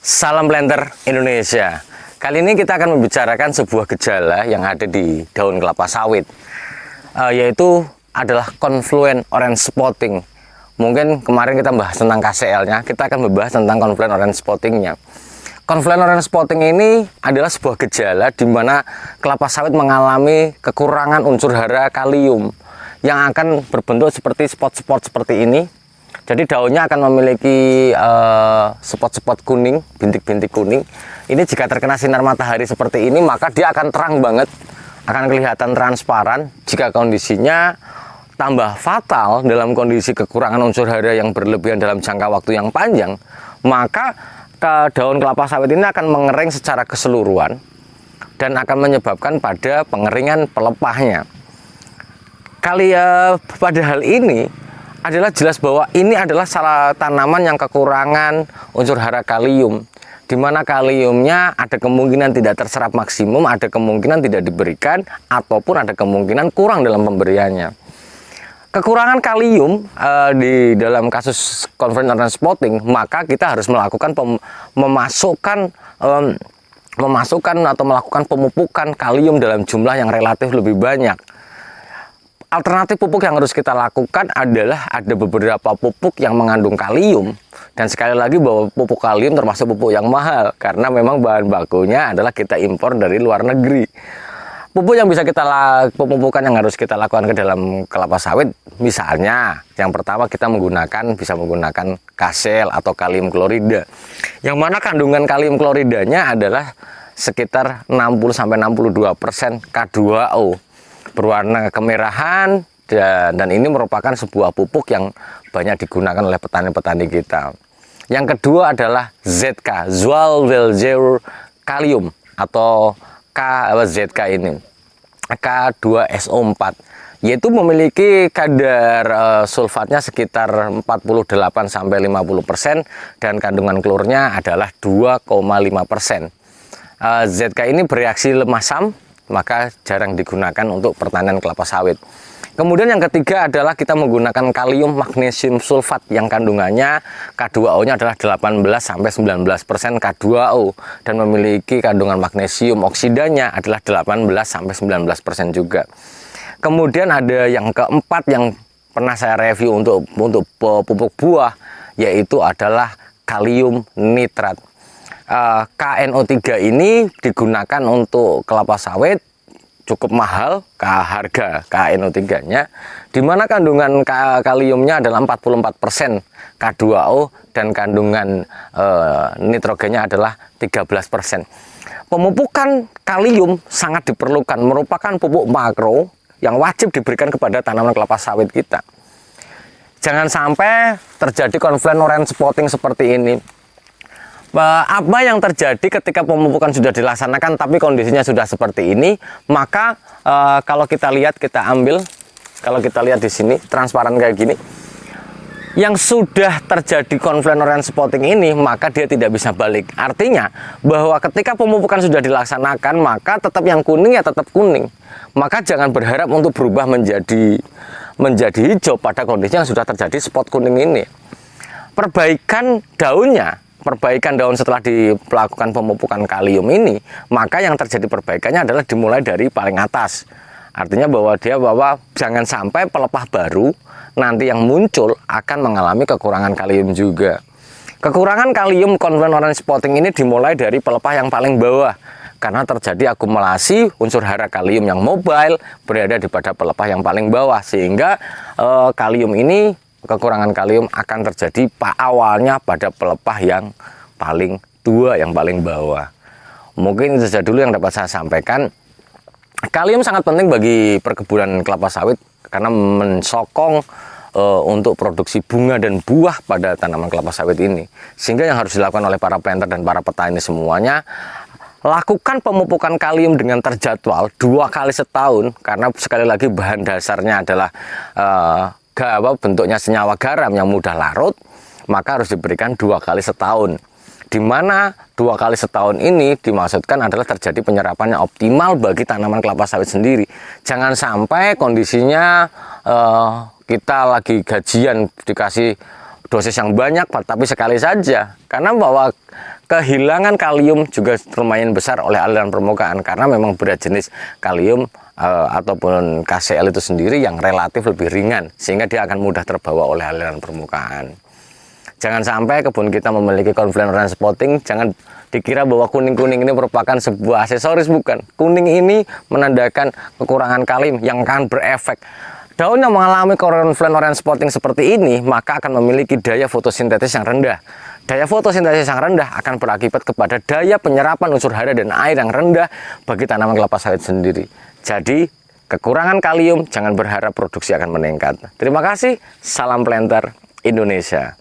Salam planter Indonesia. Kali ini kita akan membicarakan sebuah gejala yang ada di daun kelapa sawit, yaitu adalah confluent orange spotting. Mungkin kemarin kita bahas tentang KCL-nya, kita akan membahas tentang confluent orange spotting-nya. Confluent orange spotting ini adalah sebuah gejala di mana kelapa sawit mengalami kekurangan unsur hara kalium yang akan berbentuk seperti spot-spot seperti ini. Jadi daunnya akan memiliki spot-spot kuning, bintik-bintik kuning. Ini jika terkena sinar matahari seperti ini, maka dia akan terang banget, akan kelihatan transparan. Jika kondisinya tambah fatal dalam kondisi kekurangan unsur hara yang berlebihan dalam jangka waktu yang panjang, maka daun kelapa sawit ini akan mengering secara keseluruhan dan akan menyebabkan pada pengeringan pelepahnya. Pada hal ini adalah jelas bahwa ini adalah salah tanaman yang kekurangan unsur hara kalium, di mana kaliumnya ada kemungkinan tidak terserap maksimum, ada kemungkinan tidak diberikan, ataupun ada kemungkinan kurang dalam pemberiannya. Kekurangan kalium di dalam kasus confluent orange spotting, maka kita harus melakukan memasukkan atau melakukan pemupukan kalium dalam jumlah yang relatif lebih banyak. Alternatif pupuk yang harus kita lakukan adalah ada beberapa pupuk yang mengandung kalium, dan sekali lagi bahwa pupuk kalium termasuk pupuk yang mahal karena memang bahan bakunya adalah kita impor dari luar negeri. Pupuk yang pemupukan yang harus kita lakukan ke dalam kelapa sawit, misalnya yang pertama kita bisa menggunakan KCL atau kalium klorida, yang mana kandungan kalium kloridanya adalah sekitar 60-62% K2O. Berwarna kemerahan, dan ini merupakan sebuah pupuk yang banyak digunakan oleh petani-petani kita. Yang kedua adalah ZK, Zoalvelgeur Kalium, atau ZK ini K2SO4, yaitu memiliki kadar sulfatnya sekitar 48-50% dan kandungan klornya adalah 2,5%. ZK ini bereaksi lemah asam, maka jarang digunakan untuk pertanian kelapa sawit. Kemudian yang ketiga adalah kita menggunakan kalium magnesium sulfat yang kandungannya K2O-nya adalah 18-19% K2O dan memiliki kandungan magnesium oksidanya adalah 18-19% juga. Kemudian ada yang keempat yang pernah saya review untuk pupuk buah, yaitu adalah kalium nitrat. KNO3 ini digunakan untuk kelapa sawit, cukup mahal harga KNO3-nya, di mana kandungan kaliumnya adalah 44% K2O dan kandungan nitrogennya adalah 13%. Pemupukan kalium sangat diperlukan, merupakan pupuk makro yang wajib diberikan kepada tanaman kelapa sawit kita. Jangan sampai terjadi confluent orange spotting seperti ini. Apa yang terjadi ketika pemupukan sudah dilaksanakan tapi kondisinya sudah seperti ini, maka kalau kita lihat di sini transparan kayak gini, yang sudah terjadi confluent orange spotting ini, maka dia tidak bisa balik. Artinya bahwa ketika pemupukan sudah dilaksanakan, maka tetap yang kuning ya tetap kuning. Maka jangan berharap untuk berubah menjadi hijau pada kondisi yang sudah terjadi spot kuning ini. Perbaikan daun setelah dilakukan pemupukan kalium ini, maka yang terjadi perbaikannya adalah dimulai dari paling atas. Artinya bahwa jangan sampai pelepah baru nanti yang muncul akan mengalami kekurangan kalium juga. Kekurangan kalium confluent orange spotting ini dimulai dari pelepah yang paling bawah, karena terjadi akumulasi unsur hara kalium yang mobile berada di pada pelepah yang paling bawah, sehingga kekurangan kalium akan terjadi awalnya pada pelepah yang paling tua, yang paling bawah. Mungkin itu saja dulu yang dapat saya sampaikan. Kalium sangat penting bagi perkebunan kelapa sawit karena mensokong untuk produksi bunga dan buah pada tanaman kelapa sawit ini. Sehingga yang harus dilakukan oleh para planter dan para petani semuanya, lakukan pemupukan kalium dengan terjadwal 2 kali setahun, karena sekali lagi bahan dasarnya adalah bentuknya senyawa garam yang mudah larut, maka harus diberikan 2 kali setahun. Di mana 2 kali setahun ini dimaksudkan adalah terjadi penyerapannya optimal bagi tanaman kelapa sawit sendiri. Jangan sampai kondisinya kita lagi gajian dikasih dosis yang banyak tapi sekali saja, karena bahwa kehilangan kalium juga lumayan besar oleh aliran permukaan karena memang berat jenis kalium ataupun KCl itu sendiri yang relatif lebih ringan sehingga dia akan mudah terbawa oleh aliran permukaan. Jangan sampai kebun kita memiliki confluent orange spotting, jangan dikira bahwa kuning-kuning ini merupakan sebuah aksesoris, bukan. Kuning ini menandakan kekurangan kalium yang akan berefek. Daun yang mengalami confluent orange spotting seperti ini, maka akan memiliki daya fotosintesis yang rendah. Daya fotosintesis yang rendah akan berakibat kepada daya penyerapan unsur hara dan air yang rendah bagi tanaman kelapa sawit sendiri. Jadi, kekurangan kalium, jangan berharap produksi akan meningkat. Terima kasih, salam planter Indonesia.